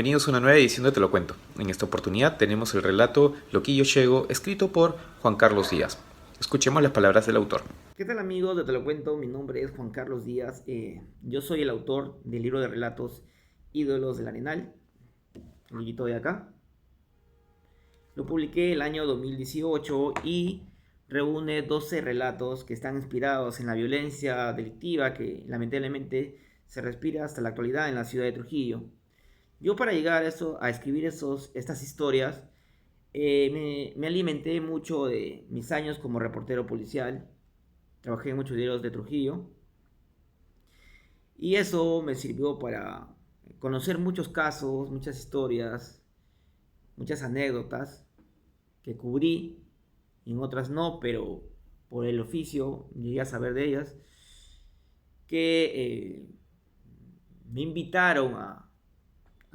bienvenidos a una nueva edición de Te lo cuento. En esta oportunidad tenemos el relato Loquillo Llego, escrito por Juan Carlos Díaz. Escuchemos las palabras del autor. ¿Qué tal, amigos de Te lo cuento? Mi nombre es Juan Carlos Díaz. Yo soy el autor del libro de relatos Ídolos del Arenal, el librito de acá. Lo publiqué el año 2018 y reúne 12 relatos que están inspirados en la violencia delictiva que lamentablemente se respira hasta la actualidad en la ciudad de Trujillo. Yo, para llegar a escribir estas historias, me alimenté mucho de mis años como reportero policial. Trabajé en muchos diarios de Trujillo y eso me sirvió para conocer muchos casos, muchas historias, muchas anécdotas que cubrí, y en otras no, pero por el oficio llegué a saber de ellas, que me invitaron a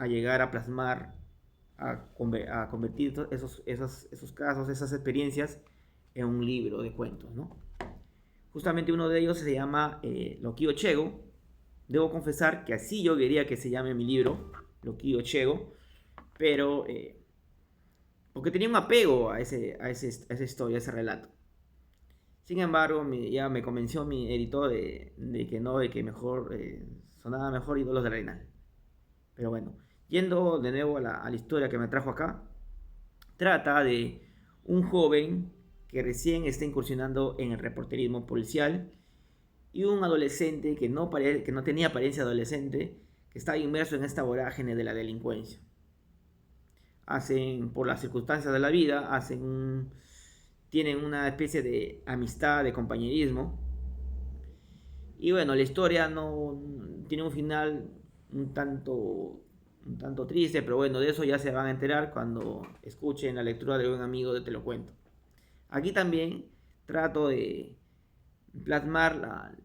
llegar a plasmar, a convertir esos casos, esas experiencias en un libro de cuentos, ¿no? Justamente uno de ellos se llama Loquillo Llego. Debo confesar que así yo quería que se llame mi libro, Loquillo Llego, pero porque tenía un apego a esa historia, a ese relato. Sin embargo, ya me convenció mi editor de que mejor sonaba mejor Ídolos del Arenal. Pero bueno, yendo de nuevo a la historia que me trajo acá, trata de un joven que recién está incursionando en el reporterismo policial y un adolescente que no tenía apariencia de adolescente, que está inmerso en esta vorágine de la delincuencia. Por las circunstancias de la vida, tienen una especie de amistad, de compañerismo. Y bueno, la historia no tiene un final un tanto triste, pero bueno, de eso ya se van a enterar cuando escuchen la lectura de un amigo de Te lo cuento. Aquí también trato de plasmar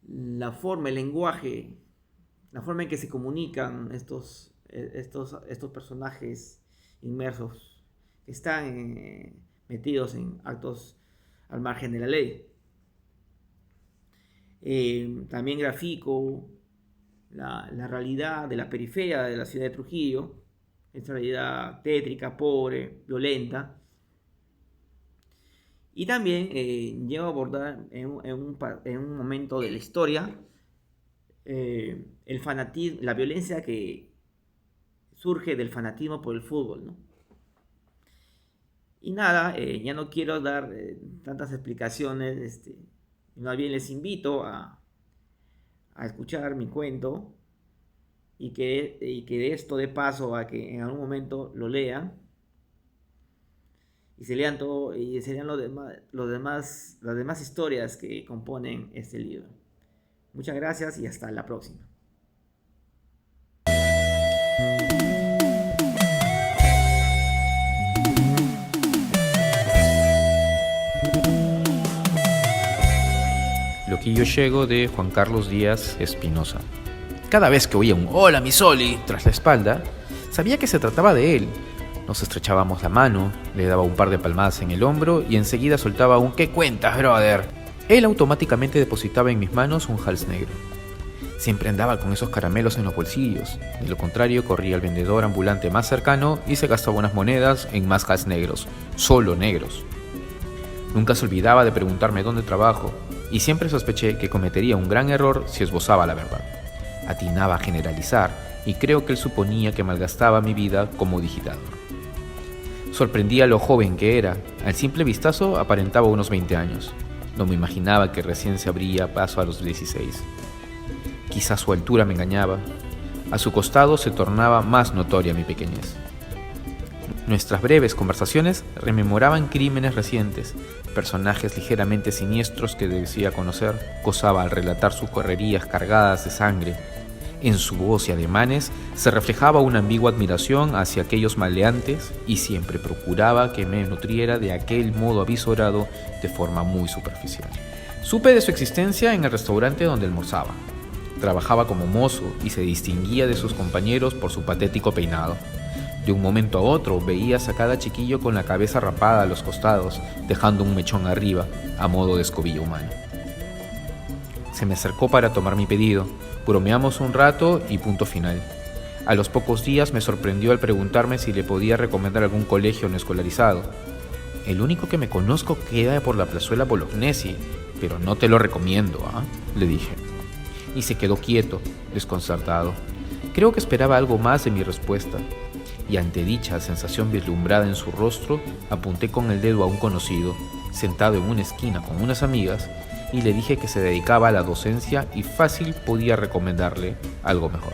la forma, el lenguaje, la forma en que se comunican estos personajes inmersos que están metidos en actos al margen de la ley. También grafico la realidad de la periferia de la ciudad de Trujillo, esta realidad tétrica, pobre, violenta. Y también llego a abordar en un momento de la historia el fanatismo, la violencia que surge del fanatismo por el fútbol, ¿no? Y nada, ya no quiero dar tantas explicaciones, más bien les invito a escuchar mi cuento y que de esto dé paso a que en algún momento lo lean y se lean todo y se lean las demás historias que componen este libro. Muchas gracias y hasta la próxima. Loquillo Llego, de Juan Carlos Díaz Espinosa. Cada vez que oía un "Hola, mi Soli" tras la espalda, sabía que se trataba de él. Nos estrechábamos la mano, le daba un par de palmadas en el hombro y enseguida soltaba un "¿Qué cuentas, brother?". Él automáticamente depositaba en mis manos un hals negro. Siempre andaba con esos caramelos en los bolsillos. De lo contrario, corría al vendedor ambulante más cercano y se gastaba unas monedas en más hals negros, solo negros. Nunca se olvidaba de preguntarme dónde trabajo, y siempre sospeché que cometería un gran error si esbozaba la verdad. Atinaba a generalizar, y creo que él suponía que malgastaba mi vida como digitador. Sorprendía lo joven que era. Al simple vistazo aparentaba unos 20 años. No me imaginaba que recién se abría paso a los 16. Quizás su altura me engañaba. A su costado se tornaba más notoria mi pequeñez. Nuestras breves conversaciones rememoraban crímenes recientes, personajes ligeramente siniestros que decía conocer. Gozaba al relatar sus correrías cargadas de sangre. En su voz y ademanes se reflejaba una ambigua admiración hacia aquellos maleantes y siempre procuraba que me nutriera de aquel modo avisorado de forma muy superficial. Supe de su existencia en el restaurante donde almorzaba. Trabajaba como mozo y se distinguía de sus compañeros por su patético peinado. De un momento a otro veías a cada chiquillo con la cabeza rapada a los costados, dejando un mechón arriba, a modo de escobillo humano. Se me acercó para tomar mi pedido. Bromeamos un rato y punto final. A los pocos días me sorprendió al preguntarme si le podía recomendar algún colegio no escolarizado. El único que me conozco queda por la plazuela Bolognesi, pero no te lo recomiendo, ¿ah? Le dije. Y se quedó quieto, desconcertado. Creo que esperaba algo más de mi respuesta. Y ante dicha sensación vislumbrada en su rostro, apunté con el dedo a un conocido, sentado en una esquina con unas amigas, y le dije que se dedicaba a la docencia y fácil podía recomendarle algo mejor.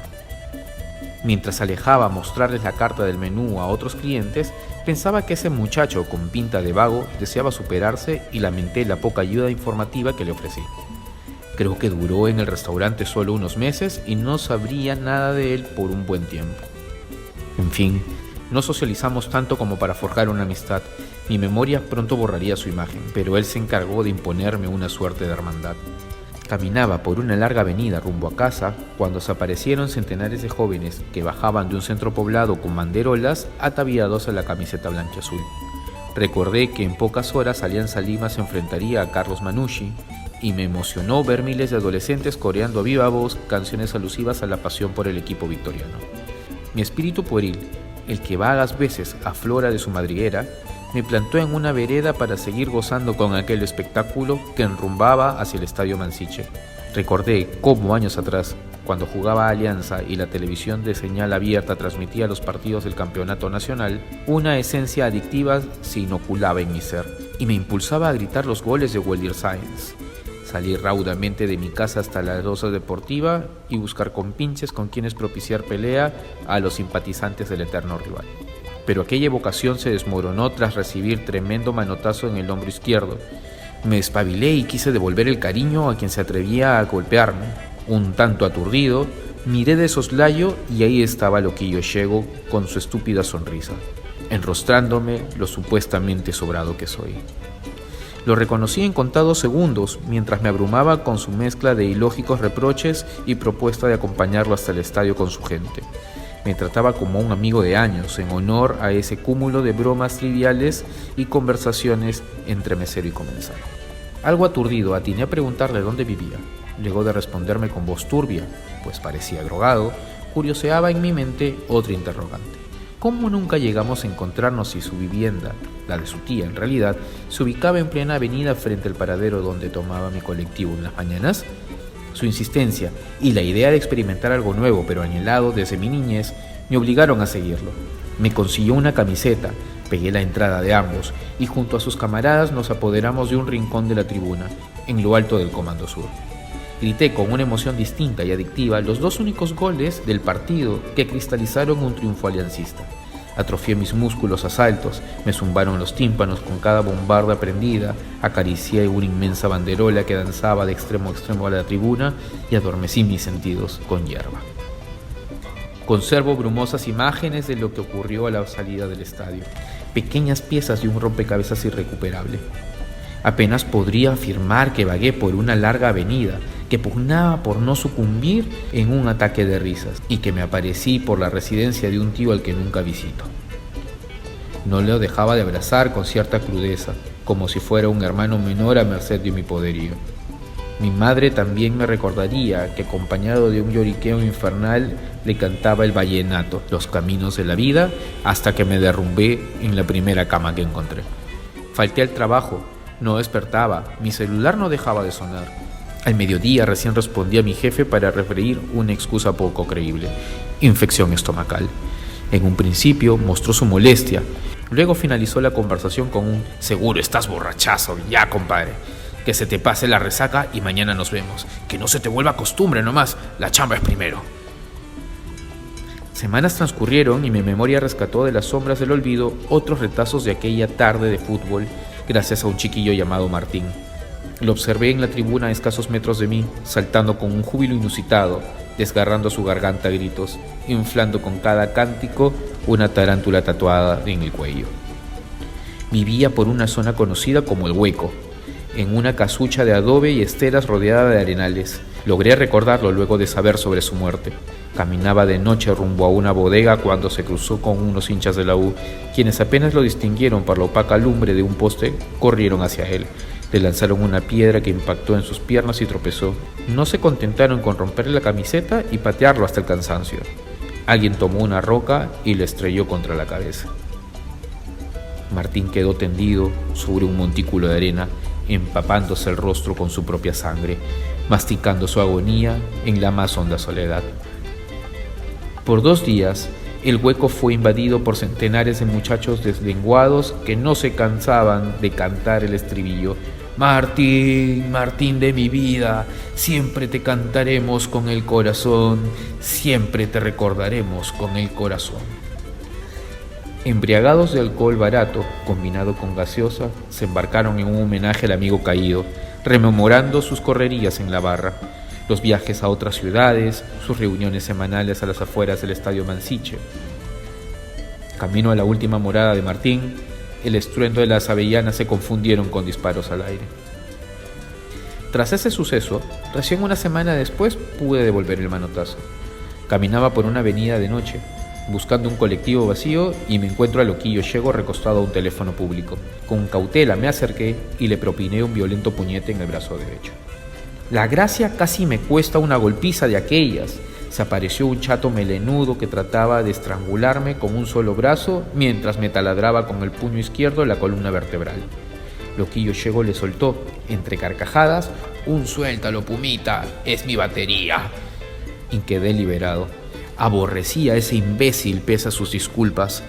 Mientras alejaba a mostrarles la carta del menú a otros clientes, pensaba que ese muchacho con pinta de vago deseaba superarse y lamenté la poca ayuda informativa que le ofrecí. Creo que duró en el restaurante solo unos meses y no sabría nada de él por un buen tiempo. En fin, no socializamos tanto como para forjar una amistad. Mi memoria pronto borraría su imagen, pero él se encargó de imponerme una suerte de hermandad. Caminaba por una larga avenida rumbo a casa cuando se aparecieron centenares de jóvenes que bajaban de un centro poblado con banderolas ataviados a la camiseta blanquiazul. Recordé que en pocas horas Alianza Lima se enfrentaría a Carlos Mannucci y me emocionó ver miles de adolescentes coreando a viva voz canciones alusivas a la pasión por el equipo victoriano. Mi espíritu pueril, el que vagas veces aflora de su madriguera, me plantó en una vereda para seguir gozando con aquel espectáculo que enrumbaba hacia el Estadio Mansiche. Recordé cómo años atrás, cuando jugaba Alianza y la televisión de señal abierta transmitía los partidos del campeonato nacional, una esencia adictiva se inoculaba en mi ser y me impulsaba a gritar los goles de Weldir Sáenz. Salí raudamente de mi casa hasta la losa deportiva y buscar compinches con quienes propiciar pelea a los simpatizantes del eterno rival. Pero aquella evocación se desmoronó tras recibir tremendo manotazo en el hombro izquierdo. Me despabilé y quise devolver el cariño a quien se atrevía a golpearme. Un tanto aturdido, miré de soslayo y ahí estaba Loquillo Shego con su estúpida sonrisa, enrostrándome lo supuestamente sobrado que soy. Lo reconocí en contados segundos, mientras me abrumaba con su mezcla de ilógicos reproches y propuesta de acompañarlo hasta el estadio con su gente. Me trataba como un amigo de años, en honor a ese cúmulo de bromas triviales y conversaciones entre mesero y comensal. Algo aturdido, atiné a preguntarle dónde vivía. Luego de responderme con voz turbia, pues parecía drogado, curioseaba en mi mente otra interrogante. ¿Cómo nunca llegamos a encontrarnos si su vivienda, la de su tía en realidad, se ubicaba en plena avenida frente al paradero donde tomaba mi colectivo en las mañanas? Su insistencia y la idea de experimentar algo nuevo pero anhelado desde mi niñez me obligaron a seguirlo. Me consiguió una camiseta, pegué la entrada de ambos y junto a sus camaradas nos apoderamos de un rincón de la tribuna, en lo alto del Comando Sur. Grité con una emoción distinta y adictiva los dos únicos goles del partido que cristalizaron un triunfo aliancista. Atrofié mis músculos a saltos, me zumbaron los tímpanos con cada bombarda prendida, acaricié una inmensa banderola que danzaba de extremo a extremo a la tribuna y adormecí mis sentidos con hierba. Conservo brumosas imágenes de lo que ocurrió a la salida del estadio, pequeñas piezas de un rompecabezas irrecuperable. Apenas podría afirmar que vagué por una larga avenida, que pugnaba por no sucumbir en un ataque de risas y que me aparecí por la residencia de un tío al que nunca visito. No lo dejaba de abrazar con cierta crudeza, como si fuera un hermano menor a merced de mi poderío. Mi madre también me recordaría que acompañado de un lloriqueo infernal le cantaba el vallenato, los caminos de la vida, hasta que me derrumbé en la primera cama que encontré. Falté al trabajo, no despertaba, mi celular no dejaba de sonar. Al mediodía recién respondí a mi jefe para referir una excusa poco creíble: infección estomacal. En un principio mostró su molestia, luego finalizó la conversación con un «seguro estás borrachazo, ya compadre, que se te pase la resaca y mañana nos vemos, que no se te vuelva costumbre nomás, la chamba es primero». Semanas transcurrieron y mi memoria rescató de las sombras del olvido otros retazos de aquella tarde de fútbol gracias a un chiquillo llamado Martín. Lo observé en la tribuna a escasos metros de mí, saltando con un júbilo inusitado, desgarrando su garganta a gritos, inflando con cada cántico una tarántula tatuada en el cuello. Vivía por una zona conocida como El Hueco, en una casucha de adobe y esteras rodeada de arenales. Logré recordarlo luego de saber sobre su muerte. Caminaba de noche rumbo a una bodega cuando se cruzó con unos hinchas de la U, quienes apenas lo distinguieron por la opaca lumbre de un poste, corrieron hacia él. Le lanzaron una piedra que impactó en sus piernas y tropezó. No se contentaron con romperle la camiseta y patearlo hasta el cansancio. Alguien tomó una roca y le estrelló contra la cabeza. Martín quedó tendido sobre un montículo de arena, empapándose el rostro con su propia sangre, masticando su agonía en la más honda soledad. Por 2 días, el hueco fue invadido por centenares de muchachos deslenguados que no se cansaban de cantar el estribillo: Martín, Martín de mi vida, siempre te cantaremos con el corazón, siempre te recordaremos con el corazón. Embriagados de alcohol barato, combinado con gaseosa, se embarcaron en un homenaje al amigo caído, rememorando sus correrías en la barra, los viajes a otras ciudades, sus reuniones semanales a las afueras del Estadio Mansiche. Camino a la última morada de Martín, el estruendo de las avellanas se confundieron con disparos al aire. Tras ese suceso, recién una semana después pude devolver el manotazo. Caminaba por una avenida de noche, buscando un colectivo vacío, y me encuentro a Loquillo Yego recostado a un teléfono público. Con cautela me acerqué y le propiné un violento puñete en el brazo derecho. La gracia casi me cuesta una golpiza de aquellas. Se apareció un chato melenudo que trataba de estrangularme con un solo brazo mientras me taladraba con el puño izquierdo la columna vertebral. Loquillo Yego le soltó, entre carcajadas, un "suéltalo, pumita, es mi batería", y quedé liberado. Aborrecía a ese imbécil pese a sus disculpas.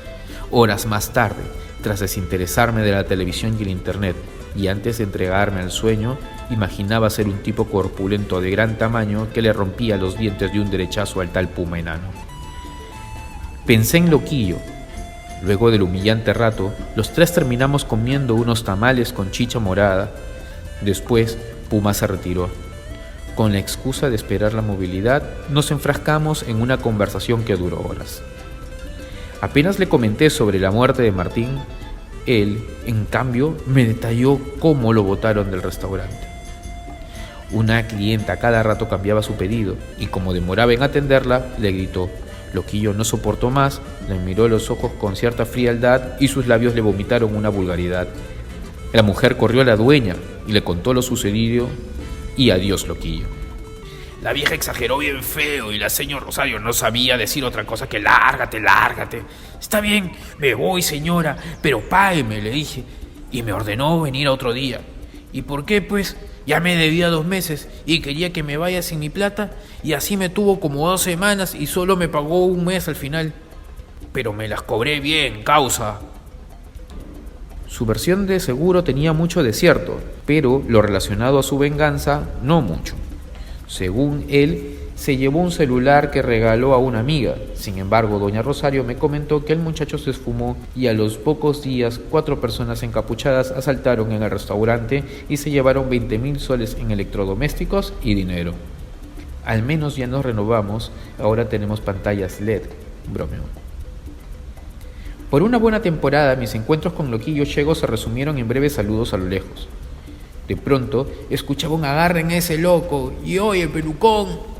Horas más tarde, tras desinteresarme de la televisión y el internet, y antes de entregarme al sueño, imaginaba ser un tipo corpulento de gran tamaño que le rompía los dientes de un derechazo al tal puma enano. Pensé en Loquillo. Luego del humillante rato, los 3 terminamos comiendo unos tamales con chicha morada. Después, Puma se retiró. Con la excusa de esperar la movilidad, nos enfrascamos en una conversación que duró horas. Apenas le comenté sobre la muerte de Martín, él, en cambio, me detalló cómo lo botaron del restaurante. Una clienta cada rato cambiaba su pedido y como demoraba en atenderla, le gritó. Loquillo no soportó más, le miró a los ojos con cierta frialdad y sus labios le vomitaron una vulgaridad. La mujer corrió a la dueña y le contó lo sucedido y adiós Loquillo. La vieja exageró bien feo y la señora Rosario no sabía decir otra cosa que lárgate, lárgate. Está bien, me voy señora, pero págueme, le dije. Y me ordenó venir a otro día. ¿Y por qué pues? Ya me debía 2 meses y quería que me vaya sin mi plata y así me tuvo como 2 semanas y solo me pagó 1 mes al final. Pero me las cobré bien, causa. Su versión de seguro tenía mucho de cierto, pero lo relacionado a su venganza, no mucho. Según él, se llevó un celular que regaló a una amiga. Sin embargo, doña Rosario me comentó que el muchacho se esfumó y a los pocos días 4 personas encapuchadas asaltaron en el restaurante y se llevaron 20.000 soles en electrodomésticos y dinero. Al menos ya nos renovamos, ahora tenemos pantallas LED, bromeó. Por una buena temporada, mis encuentros con Loquillo Yego se resumieron en breves saludos a lo lejos. De pronto, escuchaba un "agarren a ese loco" y "oye, pelucón".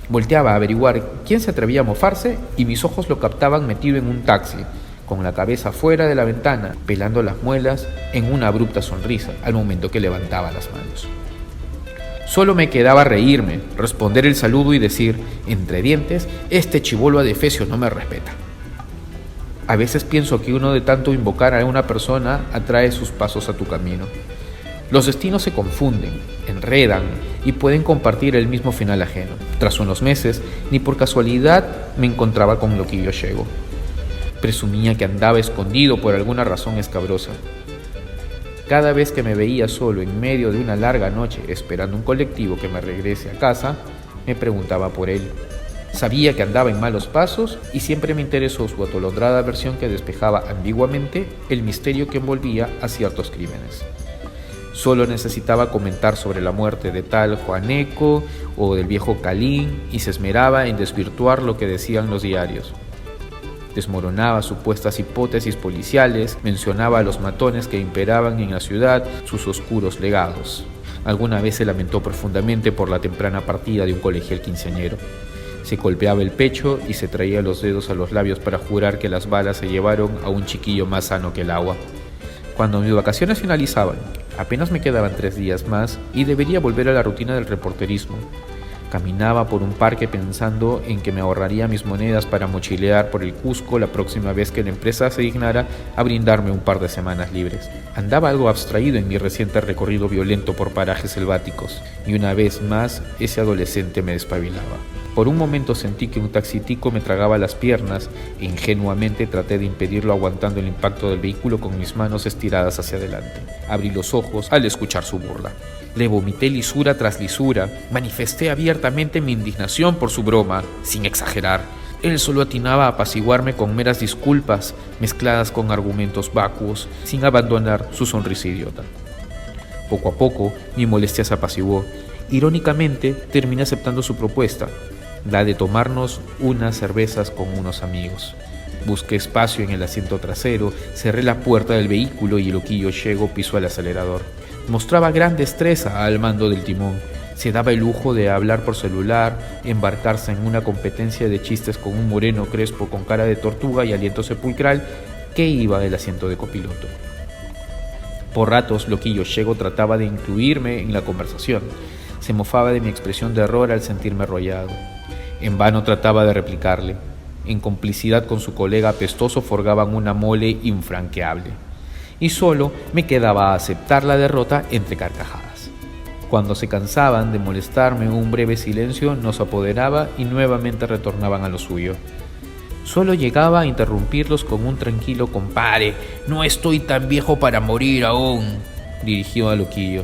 Volteaba a averiguar quién se atrevía a mofarse y mis ojos lo captaban metido en un taxi, con la cabeza fuera de la ventana, pelando las muelas en una abrupta sonrisa al momento que levantaba las manos. Solo me quedaba reírme, responder el saludo y decir, entre dientes, este chibolo adefesio no me respeta. A veces pienso que uno de tanto invocar a una persona atrae sus pasos a tu camino. Los destinos se confunden, enredan y pueden compartir el mismo final ajeno. Tras unos meses, ni por casualidad me encontraba con Loquillo Yego. Presumía que andaba escondido por alguna razón escabrosa. Cada vez que me veía solo en medio de una larga noche esperando un colectivo que me regrese a casa, me preguntaba por él. Sabía que andaba en malos pasos y siempre me interesó su atolondrada versión que despejaba ambiguamente el misterio que envolvía a ciertos crímenes. Solo necesitaba comentar sobre la muerte de tal Juaneco o del viejo Calín y se esmeraba en desvirtuar lo que decían los diarios. Desmoronaba supuestas hipótesis policiales, mencionaba a los matones que imperaban en la ciudad, sus oscuros legados. Alguna vez se lamentó profundamente por la temprana partida de un colegial quinceañero. Se golpeaba el pecho y se traía los dedos a los labios para jurar que las balas se llevaron a un chiquillo más sano que el agua. Cuando mis vacaciones finalizaban, apenas me quedaban 3 días más y debería volver a la rutina del reporterismo. Caminaba por un parque pensando en que me ahorraría mis monedas para mochilear por el Cusco la próxima vez que la empresa se dignara a brindarme un par de semanas libres. Andaba algo abstraído en mi reciente recorrido violento por parajes selváticos, y una vez más ese adolescente me despabilaba. Por un momento sentí que un taxitico me tragaba las piernas e ingenuamente traté de impedirlo aguantando el impacto del vehículo con mis manos estiradas hacia adelante. Abrí los ojos al escuchar su burla. Le vomité lisura tras lisura, manifesté abiertamente mi indignación por su broma, sin exagerar. Él solo atinaba a apaciguarme con meras disculpas, mezcladas con argumentos vacuos, sin abandonar su sonrisa idiota. Poco a poco, mi molestia se apaciguó. Irónicamente, terminé aceptando su propuesta, la de tomarnos unas cervezas con unos amigos. Busqué espacio en el asiento trasero, cerré la puerta del vehículo y el loquillo Shego pisó el acelerador. Mostraba gran destreza al mando del timón. Se daba el lujo de hablar por celular, embarcarse en una competencia de chistes con un moreno crespo con cara de tortuga y aliento sepulcral que iba del asiento de copiloto. Por ratos, loquillo Shego trataba de incluirme en la conversación. Se mofaba de mi expresión de error al sentirme arrollado. En vano trataba de replicarle. En complicidad con su colega apestoso forgaban una mole infranqueable. Y solo me quedaba aceptar la derrota entre carcajadas. Cuando se cansaban de molestarme, un breve silencio nos apoderaba y nuevamente retornaban a lo suyo. Solo llegaba a interrumpirlos con un tranquilo «Compare, no estoy tan viejo para morir aún», dirigió a loquillo.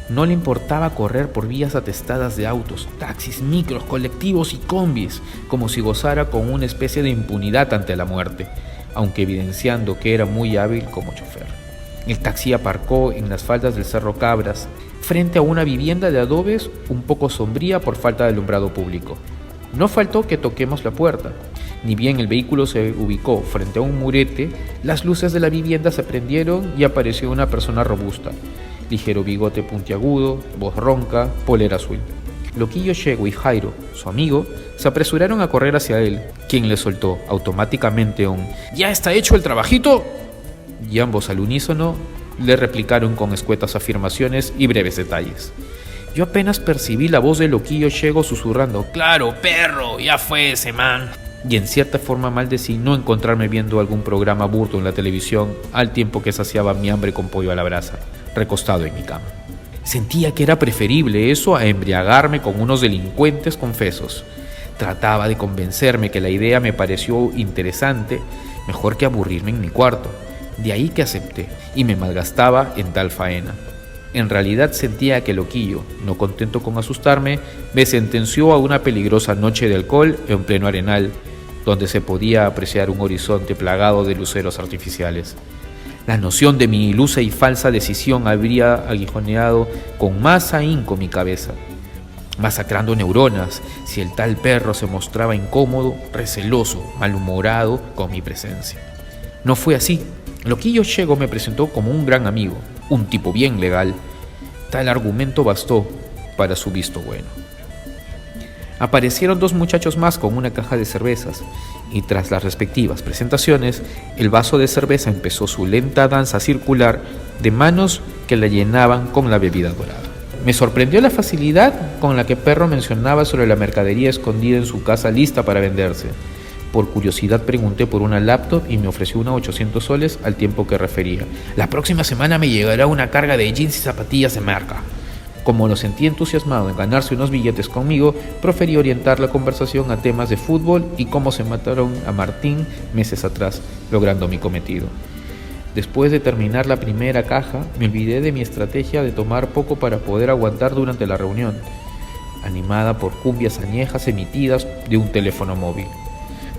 No le importaba correr por vías atestadas de autos, taxis, micros, colectivos y combis, como si gozara con una especie de impunidad ante la muerte, aunque evidenciando que era muy hábil como chofer. El taxi aparcó en las faldas del Cerro Cabras, frente a una vivienda de adobes un poco sombría por falta de alumbrado público. No faltó que toquemos la puerta. Ni bien el vehículo se ubicó frente a un murete, las luces de la vivienda se prendieron y apareció una persona robusta. Ligero bigote puntiagudo, voz ronca, polera azul. Loquillo Shego y Jairo, su amigo, se apresuraron a correr hacia él, quien le soltó automáticamente un «¿Ya está hecho el trabajito?», y ambos al unísono le replicaron con escuetas afirmaciones y breves detalles. Yo apenas percibí la voz de loquillo Shego susurrando «Claro, perro, ya fue ese man», y en cierta forma maldecí no encontrarme viendo algún programa burdo en la televisión al tiempo que saciaba mi hambre con pollo a la brasa, recostado en mi cama. Sentía que era preferible eso a embriagarme con unos delincuentes confesos. Trataba de convencerme que la idea me pareció interesante, mejor que aburrirme en mi cuarto. De ahí que acepté y me malgastaba en tal faena. En realidad sentía que loquillo, no contento con asustarme, me sentenció a una peligrosa noche de alcohol en pleno arenal, donde se podía apreciar un horizonte plagado de luceros artificiales. La noción de mi ilusa y falsa decisión habría aguijoneado con más ahínco mi cabeza, masacrando neuronas si el tal perro se mostraba incómodo, receloso, malhumorado con mi presencia. No fue así. Loquillo Shego me presentó como un gran amigo, un tipo bien legal. Tal argumento bastó para su visto bueno. Aparecieron dos muchachos más con una caja de cervezas, y tras las respectivas presentaciones, el vaso de cerveza empezó su lenta danza circular de manos que la llenaban con la bebida dorada. Me sorprendió la facilidad con la que Perro mencionaba sobre la mercadería escondida en su casa lista para venderse. Por curiosidad pregunté por una laptop y me ofreció una 800 soles al tiempo que refería. La próxima semana me llegará una carga de jeans y zapatillas de marca. Como lo sentí entusiasmado en ganarse unos billetes conmigo, preferí orientar la conversación a temas de fútbol y cómo se mataron a Martín meses atrás, logrando mi cometido. Después de terminar la primera caja, me olvidé de mi estrategia de tomar poco para poder aguantar durante la reunión, animada por cumbias añejas emitidas de un teléfono móvil.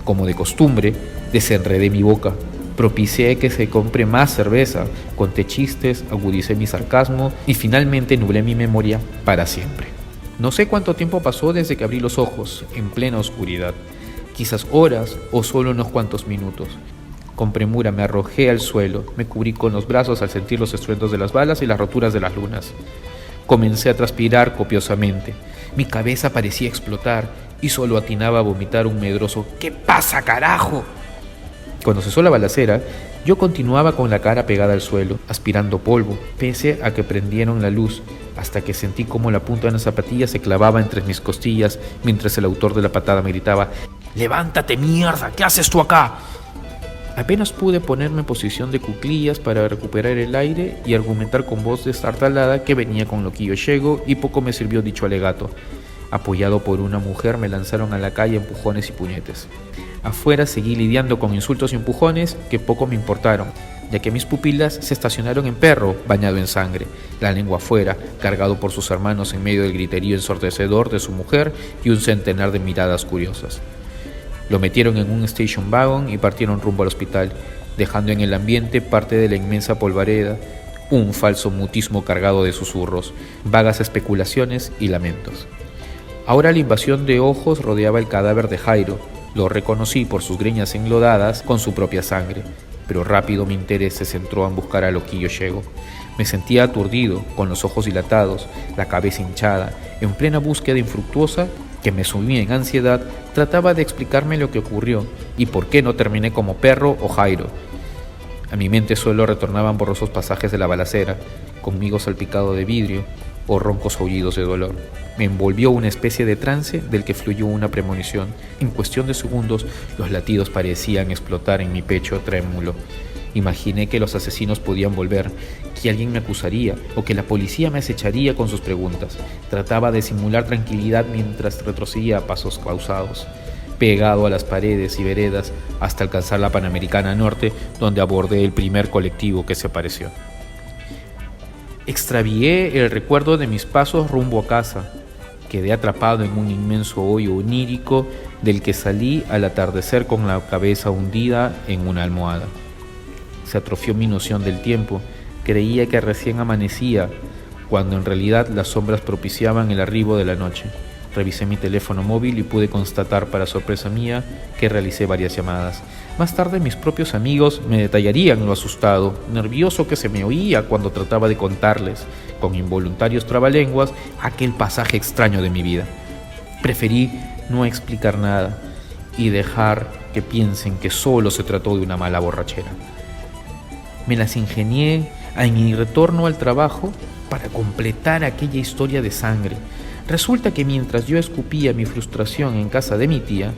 Como de costumbre, desenredé mi boca. Propicié que se compre más cerveza, conté chistes, agudicé mi sarcasmo y finalmente nublé mi memoria para siempre. No sé cuánto tiempo pasó desde que abrí los ojos, en plena oscuridad. Quizás horas o solo unos cuantos minutos. Con premura me arrojé al suelo, me cubrí con los brazos al sentir los estruendos de las balas y las roturas de las lunas. Comencé a transpirar copiosamente. Mi cabeza parecía explotar y solo atinaba a vomitar un medroso «¿Qué pasa, carajo?». Cuando cesó la balacera, yo continuaba con la cara pegada al suelo, aspirando polvo, pese a que prendieron la luz, hasta que sentí como la punta de una zapatilla se clavaba entre mis costillas mientras el autor de la patada me gritaba: ¡Levántate, mierda! ¿Qué haces tú acá? Apenas pude ponerme en posición de cuclillas para recuperar el aire y argumentar con voz destartalada que venía con Loquillo Llego, y poco me sirvió dicho alegato. Apoyado por una mujer, me lanzaron a la calle empujones y puñetes. Afuera seguí lidiando con insultos y empujones que poco me importaron, ya que mis pupilas se estacionaron en perro, bañado en sangre, la lengua afuera, cargado por sus hermanos en medio del griterío ensordecedor de su mujer y un centenar de miradas curiosas. Lo metieron en un station wagon y partieron rumbo al hospital, dejando en el ambiente parte de la inmensa polvareda, un falso mutismo cargado de susurros, vagas especulaciones y lamentos. Ahora la invasión de ojos rodeaba el cadáver de Jairo. Lo reconocí por sus greñas enlodadas con su propia sangre, pero rápido mi interés se centró en buscar a Loquillo Llego. Me sentía aturdido, con los ojos dilatados, la cabeza hinchada, en plena búsqueda infructuosa que me sumía en ansiedad. Trataba de explicarme lo que ocurrió y por qué no terminé como Perro o Jairo. A mi mente solo retornaban borrosos pasajes de la balacera, conmigo salpicado de vidrio o roncos aullidos de dolor. Me envolvió una especie de trance del que fluyó una premonición. En cuestión de segundos, los latidos parecían explotar en mi pecho trémulo. Imaginé que los asesinos podían volver, que alguien me acusaría o que la policía me acecharía con sus preguntas. Trataba de simular tranquilidad mientras retrocedía a pasos pausados, pegado a las paredes y veredas hasta alcanzar la Panamericana Norte, donde abordé el primer colectivo que se apareció. Extravié el recuerdo de mis pasos rumbo a casa. Quedé atrapado en un inmenso hoyo onírico del que salí al atardecer con la cabeza hundida en una almohada. Se atrofió mi noción del tiempo. Creía que recién amanecía, cuando en realidad las sombras propiciaban el arribo de la noche. Revisé mi teléfono móvil y pude constatar, para sorpresa mía, que realicé varias llamadas. Más tarde mis propios amigos me detallarían lo asustado, nervioso que se me oía cuando trataba de contarles, con involuntarios trabalenguas, aquel pasaje extraño de mi vida. Preferí no explicar nada y dejar que piensen que solo se trató de una mala borrachera. Me las ingenié en mi retorno al trabajo para completar aquella historia de sangre. Resulta que mientras yo escupía mi frustración en casa de mi tía,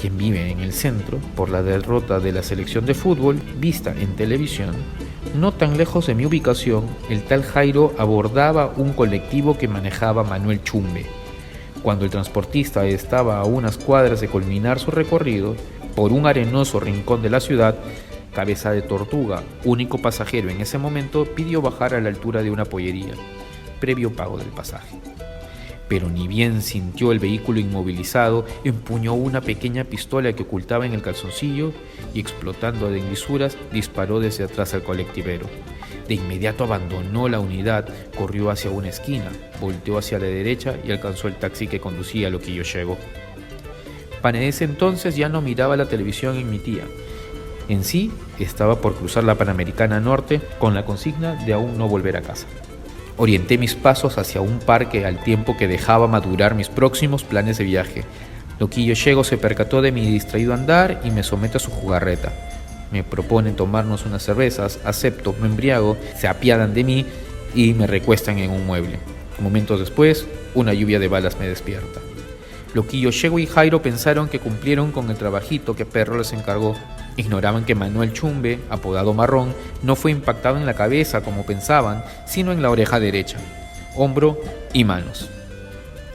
quien vive en el centro, por la derrota de la selección de fútbol vista en televisión, no tan lejos de mi ubicación, el tal Jairo abordaba un colectivo que manejaba Manuel Chumbe. Cuando el transportista estaba a unas cuadras de culminar su recorrido por un arenoso rincón de la ciudad, Cabeza de Tortuga, único pasajero en ese momento, pidió bajar a la altura de una pollería, previo pago del pasaje. Pero ni bien sintió el vehículo inmovilizado, empuñó una pequeña pistola que ocultaba en el calzoncillo y, explotando en lisuras, disparó desde atrás al colectivero. De inmediato abandonó la unidad, corrió hacia una esquina, volteó hacia la derecha y alcanzó el taxi que conducía a Loquillo Llego. Para ese entonces ya no miraba la televisión en mi tía. En sí, estaba por cruzar la Panamericana Norte con la consigna de aún no volver a casa. Orienté mis pasos hacia un parque al tiempo que dejaba madurar mis próximos planes de viaje. Loquillo Llego se percató de mi distraído andar y me somete a su jugarreta. Me proponen tomarnos unas cervezas, acepto, me embriago, se apiadan de mí y me recuestan en un mueble. Momentos después, una lluvia de balas me despierta. Loquillo Llego y Jairo pensaron que cumplieron con el trabajito que Perro les encargó. Ignoraban que Manuel Chumbe, apodado Marrón, no fue impactado en la cabeza como pensaban, sino en la oreja derecha, hombro y manos.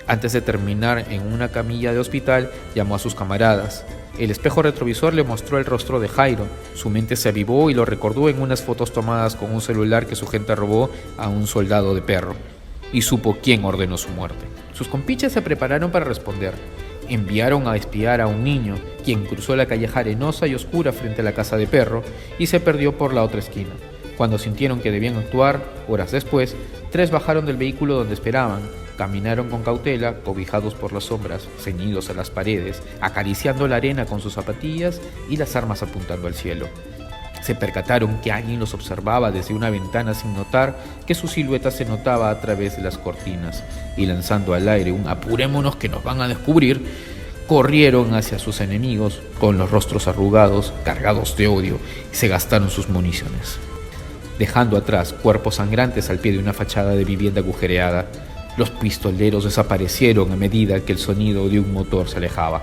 Antes de terminar en una camilla de hospital, llamó a sus camaradas. El espejo retrovisor le mostró el rostro de Jairo. Su mente se avivó y lo recordó en unas fotos tomadas con un celular que su gente robó a un soldado de Perro, y supo quién ordenó su muerte. Sus compiches se prepararon para responder. Enviaron a espiar a un niño, quien cruzó la calle arenosa y oscura frente a la casa de Perro y se perdió por la otra esquina. Cuando sintieron que debían actuar, horas después, 3 bajaron del vehículo donde esperaban, caminaron con cautela, cobijados por las sombras, ceñidos a las paredes, acariciando la arena con sus zapatillas y las armas apuntando al cielo. Se percataron que alguien los observaba desde una ventana sin notar que su silueta se notaba a través de las cortinas, y lanzando al aire un "apurémonos que nos van a descubrir", corrieron hacia sus enemigos con los rostros arrugados, cargados de odio, y se gastaron sus municiones. dejando atrás cuerpos sangrantes al pie de una fachada de vivienda agujereada. Los pistoleros desaparecieron a medida que el sonido de un motor se alejaba.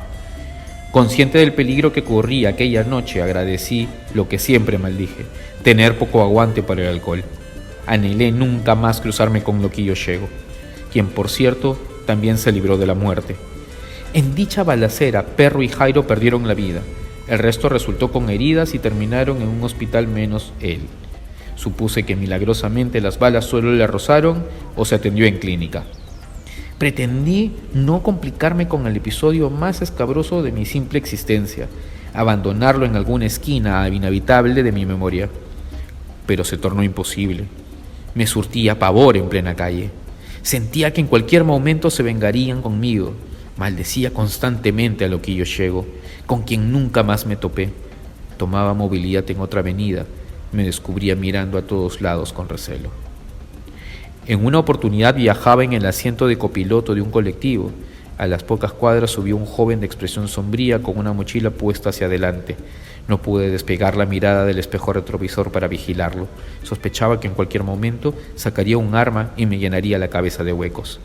Consciente del peligro que corría aquella noche, agradecí lo que siempre maldije: tener poco aguante para el alcohol. Anhelé nunca más cruzarme con Loquillo Llego, quien por cierto también se libró de la muerte. En dicha balacera, Perro y Jairo perdieron la vida. El resto resultó con heridas y terminaron en un hospital menos él. Supuse que milagrosamente las balas solo le rozaron o se atendió en clínica. Pretendí no complicarme con el episodio más escabroso de mi simple existencia, abandonarlo en alguna esquina inhabitable de mi memoria. Pero se tornó imposible. Me surtía pavor en plena calle. Sentía que en cualquier momento se vengarían conmigo. Maldecía constantemente a Loquillo Llego, con quien nunca más me topé. Tomaba movilidad en otra avenida. Me descubría mirando a todos lados con recelo. En una oportunidad viajaba en el asiento de copiloto de un colectivo. A las pocas cuadras subió un joven de expresión sombría con una mochila puesta hacia adelante. No pude despegar la mirada del espejo retrovisor para vigilarlo. Sospechaba que en cualquier momento sacaría un arma y me llenaría la cabeza de huecos.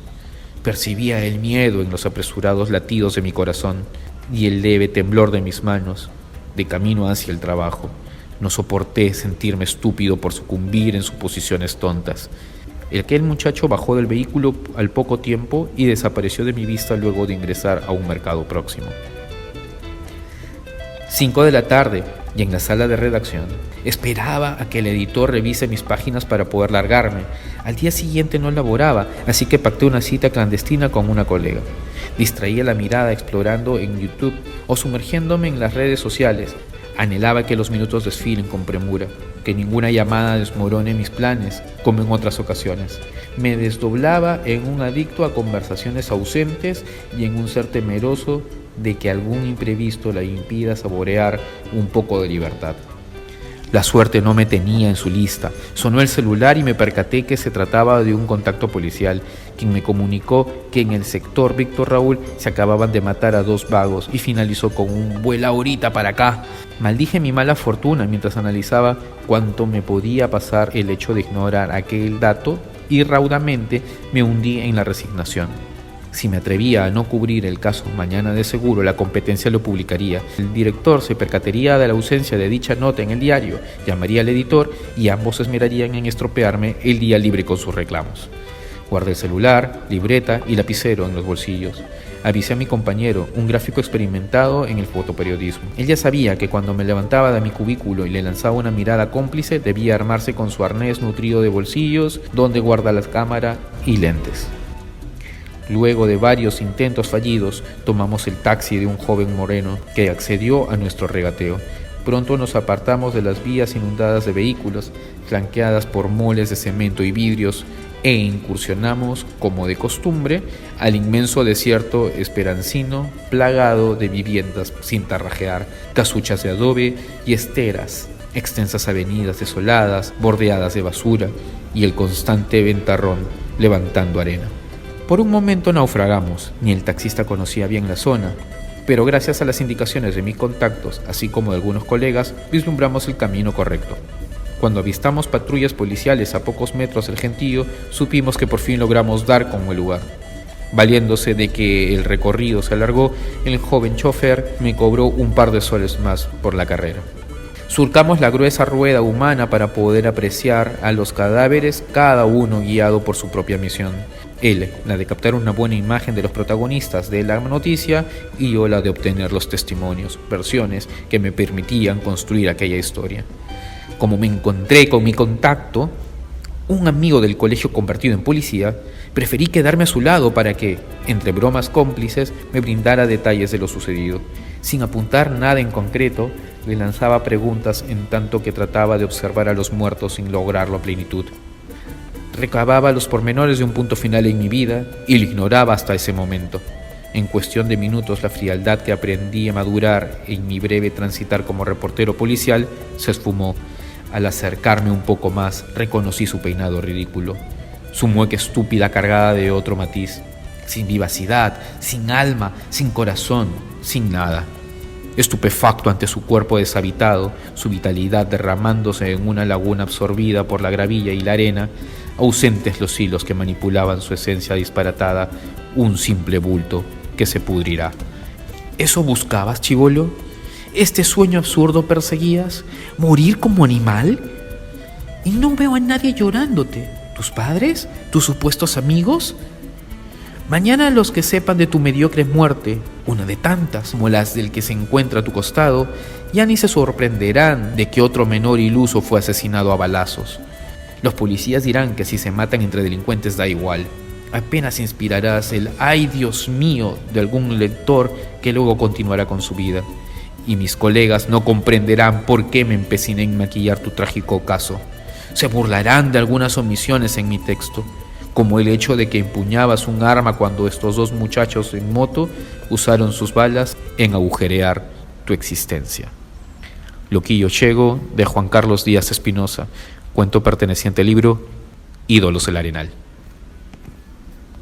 Percibía el miedo en los apresurados latidos de mi corazón y el leve temblor de mis manos, de camino hacia el trabajo. No soporté sentirme estúpido por sucumbir en suposiciones tontas. Aquel muchacho bajó del vehículo al poco tiempo y desapareció de mi vista luego de ingresar a un mercado próximo. 5 de la tarde, y en la sala de redacción esperaba a que el editor revise mis páginas para poder largarme. Al día siguiente no laboraba, así que pacté una cita clandestina con una colega. Distraía la mirada explorando en YouTube o sumergiéndome en las redes sociales. Anhelaba que los minutos desfilen con premura, que ninguna llamada desmorone mis planes, como en otras ocasiones. Me desdoblaba en un adicto a conversaciones ausentes y en un ser temeroso de que algún imprevisto la impida saborear un poco de libertad. La suerte no me tenía en su lista. Sonó el celular y me percaté que se trataba de un contacto policial, quien me comunicó que en el sector Víctor Raúl se acababan de matar a 2 vagos y finalizó con un "vuela ahorita para acá". Maldije mi mala fortuna mientras analizaba cuánto me podía pasar el hecho de ignorar aquel dato y raudamente me hundí en la resignación. Si me atrevía a no cubrir el caso, mañana de seguro la competencia lo publicaría. El director se percataría de la ausencia de dicha nota en el diario, llamaría al editor y ambos se esmerarían en estropearme el día libre con sus reclamos. Guardé el celular, libreta y lapicero en los bolsillos. Avisé a mi compañero, un gráfico experimentado en el fotoperiodismo. Él ya sabía que cuando me levantaba de mi cubículo y le lanzaba una mirada cómplice, debía armarse con su arnés nutrido de bolsillos, donde guarda la cámara y lentes. Luego de varios intentos fallidos, tomamos el taxi de un joven moreno que accedió a nuestro regateo. Pronto nos apartamos de las vías inundadas de vehículos, flanqueadas por moles de cemento y vidrios, e incursionamos, como de costumbre, al inmenso desierto esperancino, plagado de viviendas sin tarrajear, casuchas de adobe y esteras, extensas avenidas desoladas, bordeadas de basura, y el constante ventarrón levantando arena. Por un momento naufragamos. Ni el taxista conocía bien la zona, pero gracias a las indicaciones de mis contactos, así como de algunos colegas, vislumbramos el camino correcto. Cuando avistamos patrullas policiales a pocos metros del gentío, supimos que por fin logramos dar con el lugar. Valiéndose de que el recorrido se alargó, el joven chofer me cobró un par de soles más por la carrera. Surcamos la gruesa rueda humana para poder apreciar a los cadáveres, cada uno guiado por su propia misión. Él, la de captar una buena imagen de los protagonistas de la noticia, y yo la de obtener los testimonios, versiones que me permitían construir aquella historia. Como me encontré con mi contacto, un amigo del colegio convertido en policía, preferí quedarme a su lado para que, entre bromas cómplices, me brindara detalles de lo sucedido. Sin apuntar nada en concreto, le lanzaba preguntas en tanto que trataba de observar a los muertos sin lograrlo a plenitud. Recababa los pormenores de un punto final en mi vida y lo ignoraba hasta ese momento. En cuestión de minutos, la frialdad que aprendí a madurar en mi breve transitar como reportero policial se esfumó. Al acercarme un poco más, reconocí su peinado ridículo, su mueca estúpida cargada de otro matiz, sin vivacidad, sin alma, sin corazón, sin nada. estupefacto ante su cuerpo deshabitado, su vitalidad derramándose en una laguna absorbida por la gravilla y la arena, ausentes los hilos que manipulaban su esencia disparatada, un simple bulto que se pudrirá. ¿Eso buscabas, chibolo? ¿Este sueño absurdo perseguías? ¿Morir como animal? Y no veo a nadie llorándote. ¿Tus padres? ¿Tus supuestos amigos? Mañana los que sepan de tu mediocre muerte, una de tantas como las del que se encuentra a tu costado, ya ni se sorprenderán de que otro menor iluso fue asesinado a balazos. Los policías dirán que si se matan entre delincuentes da igual. Apenas inspirarás el ¡ay, Dios mío!, de algún lector que luego continuará con su vida. Y mis colegas no comprenderán por qué me empeciné en maquillar tu trágico caso. Se burlarán de algunas omisiones en mi texto, como el hecho de que empuñabas un arma cuando estos dos muchachos en moto usaron sus balas en agujerear tu existencia. Loquillo Ciego, de Juan Carlos Díaz Espinosa, cuento perteneciente al libro Ídolos del Arenal.